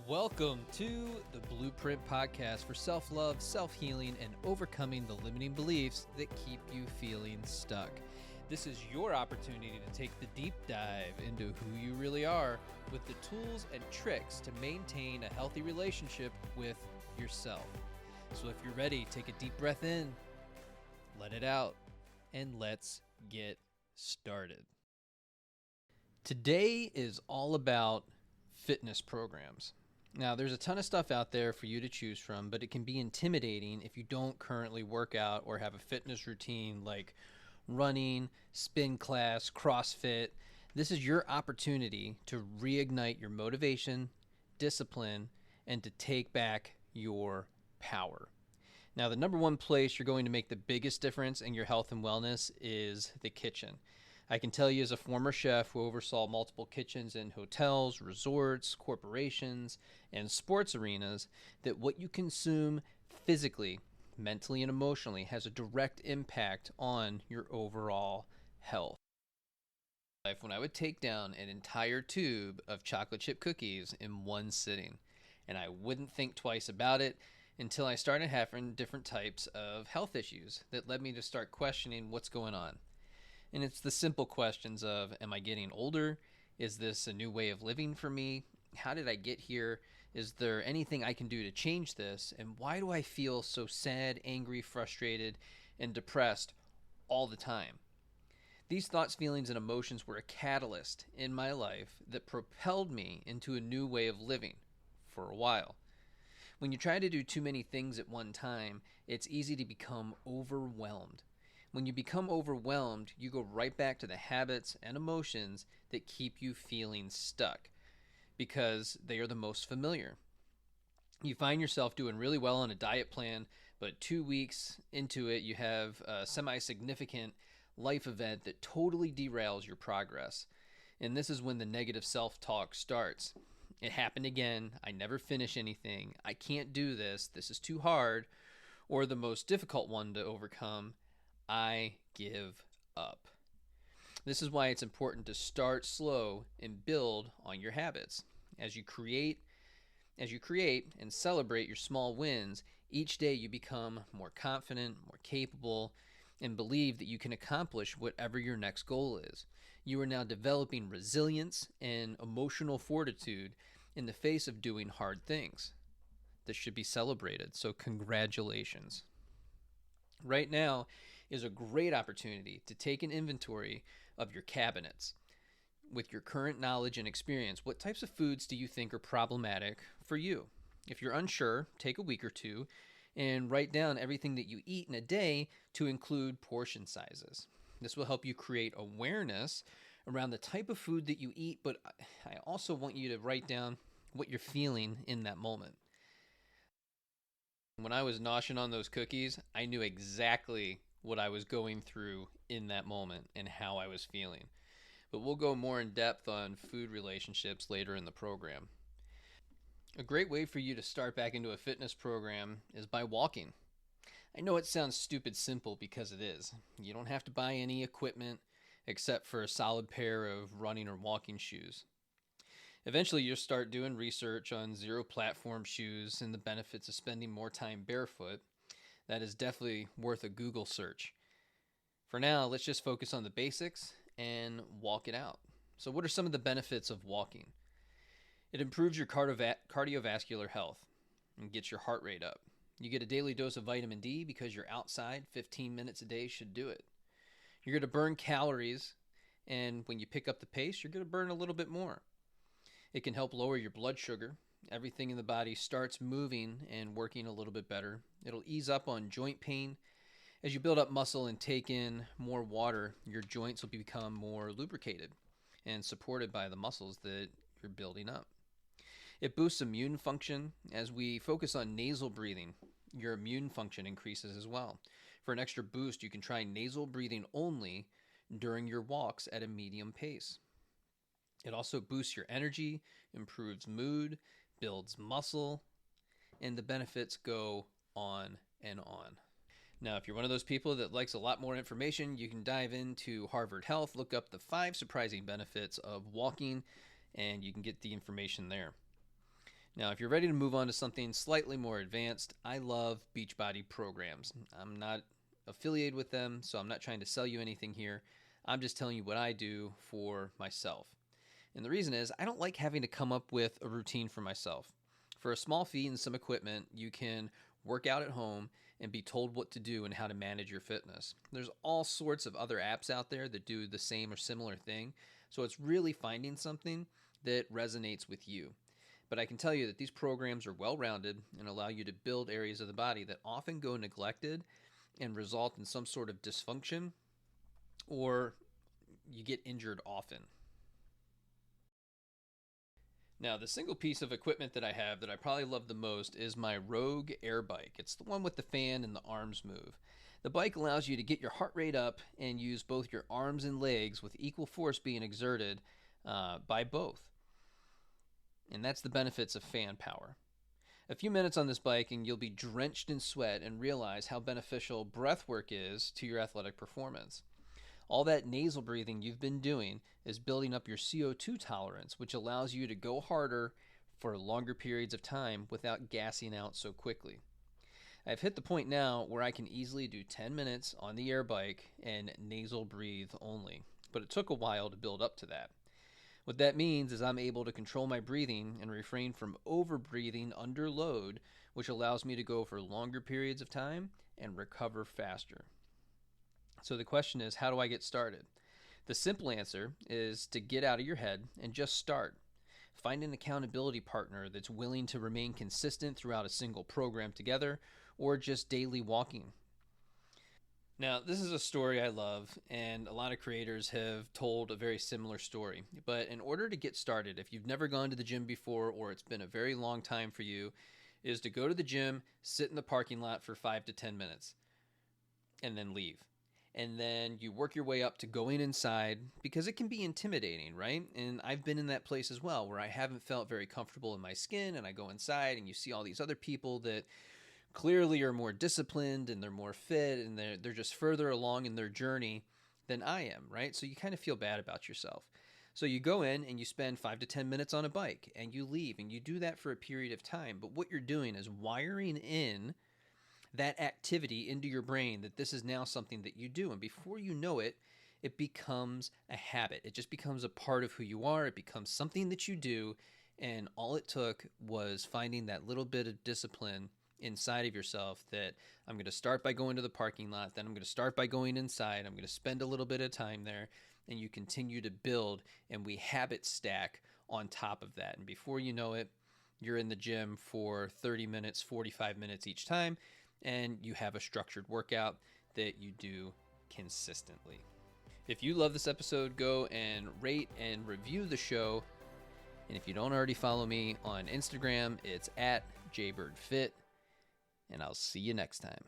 Welcome to the Blueprint Podcast for self-love, self-healing, and overcoming the limiting beliefs that keep you feeling stuck. This is your opportunity to take the deep dive into who you really are with the tools and tricks to maintain a healthy relationship with yourself. So if you're ready, take a deep breath in, let it out, and let's get started. Today is all about fitness programs. Now, there's a ton of stuff out there for you to choose from, but it can be intimidating if you don't currently work out or have a fitness routine like running, spin class, CrossFit. This is your opportunity to reignite your motivation, discipline, and to take back your power. Now, the number one place you're going to make the biggest difference in your health and wellness is the kitchen. I can tell you as a former chef who oversaw multiple kitchens in hotels, resorts, corporations, and sports arenas that what you consume physically, mentally, and emotionally has a direct impact on your overall health. When I would take down an entire tube of chocolate chip cookies in one sitting, and I wouldn't think twice about it until I started having different types of health issues that led me to start questioning what's going on. And it's the simple questions of, am I getting older? Is this a new way of living for me? How did I get here? Is there anything I can do to change this? And why do I feel so sad, angry, frustrated, and depressed all the time? These thoughts, feelings, and emotions were a catalyst in my life that propelled me into a new way of living for a while. When you try to do too many things at one time, it's easy to become overwhelmed. When you become overwhelmed, you go right back to the habits and emotions that keep you feeling stuck because they are the most familiar. You find yourself doing really well on a diet plan, but 2 weeks into it, you have a semi-significant life event that totally derails your progress. And this is when the negative self-talk starts. It happened again. I never finish anything. I can't do this. This is too hard. Or the most difficult one to overcome, I give up. This is why it's important to start slow and build on your habits. As you create and celebrate your small wins, each day you become more confident, more capable, and believe that you can accomplish whatever your next goal is. You are now developing resilience and emotional fortitude in the face of doing hard things. This should be celebrated, so congratulations. Right now is a great opportunity to take an inventory of your cabinets. With your current knowledge and experience, what types of foods do you think are problematic for you? If you're unsure, take a week or two and write down everything that you eat in a day to include portion sizes. This will help you create awareness around the type of food that you eat, but I also want you to write down what you're feeling in that moment. When I was noshing on those cookies, I knew exactly what I was going through in that moment and how I was feeling. But we'll go more in depth on food relationships later in the program. A great way for you to start back into a fitness program is by walking. I know it sounds stupid simple because it is. You don't have to buy any equipment except for a solid pair of running or walking shoes. Eventually, you'll start doing research on zero platform shoes and the benefits of spending more time barefoot. That is definitely worth a Google search. For now, let's just focus on the basics and walk it out. So what are some of the benefits of walking? It improves your cardiovascular health and gets your heart rate up. You get a daily dose of vitamin D because you're outside. 15 minutes a day should do it. You're going to burn calories, and when you pick up the pace, you're going to burn a little bit more. It can help lower your blood sugar. Everything in the body starts moving and working a little bit better. It'll ease up on joint pain. As you build up muscle and take in more water, your joints will become more lubricated and supported by the muscles that you're building up. It boosts immune function. As we focus on nasal breathing, your immune function increases as well. For an extra boost, you can try nasal breathing only during your walks at a medium pace. It also boosts your energy, improves mood, builds muscle, and the benefits go on and on. Now, if you're one of those people that likes a lot more information, you can dive into Harvard Health, look up the 5 surprising benefits of walking, and you can get the information there. Now, if you're ready to move on to something slightly more advanced, I love Beachbody programs. I'm not affiliated with them, so I'm not trying to sell you anything here. I'm just telling you what I do for myself. And the reason is I don't like having to come up with a routine for myself. For a small fee and some equipment, you can work out at home and be told what to do and how to manage your fitness. There's all sorts of other apps out there that do the same or similar thing. So it's really finding something that resonates with you. But I can tell you that these programs are well rounded and allow you to build areas of the body that often go neglected and result in some sort of dysfunction, or you get injured often. Now, the single piece of equipment that I have that I probably love the most is my Rogue Air Bike. It's the one with the fan and the arms move. The bike allows you to get your heart rate up and use both your arms and legs with equal force being exerted by both. And that's the benefits of fan power. A few minutes on this bike and you'll be drenched in sweat and realize how beneficial breath work is to your athletic performance. All that nasal breathing you've been doing is building up your CO2 tolerance, which allows you to go harder for longer periods of time without gassing out so quickly. I've hit the point now where I can easily do 10 minutes on the air bike and nasal breathe only, but it took a while to build up to that. What that means is I'm able to control my breathing and refrain from over breathing under load, which allows me to go for longer periods of time and recover faster. So the question is, how do I get started? The simple answer is to get out of your head and just start. Find an accountability partner that's willing to remain consistent throughout a single program together, or just daily walking. Now, this is a story I love, and a lot of creators have told a very similar story. But in order to get started, if you've never gone to the gym before or it's been a very long time for you, is to go to the gym, sit in the parking lot for 5 to 10 minutes, and then leave. And then you work your way up to going inside, because it can be intimidating, right? And I've been in that place as well, where I haven't felt very comfortable in my skin, and I go inside and you see all these other people that clearly are more disciplined and they're more fit and they're just further along in their journey than I am, right? So you kind of feel bad about yourself. So you go in and you spend 5 to 10 minutes on a bike and you leave, and you do that for a period of time. But what you're doing is wiring in that activity into your brain that this is now something that you do. And before you know it, it becomes a habit. It just becomes a part of who you are. It becomes something that you do. And all it took was finding that little bit of discipline inside of yourself, that I'm going to start by going to the parking lot, then I'm going to start by going inside, I'm going to spend a little bit of time there, and you continue to build, and we habit stack on top of that. And before you know it, you're in the gym for 30 minutes, 45 minutes each time, and you have a structured workout that you do consistently. If you love this episode, go and rate and review the show. And if you don't already follow me on Instagram, it's at jbirdfit. And I'll see you next time.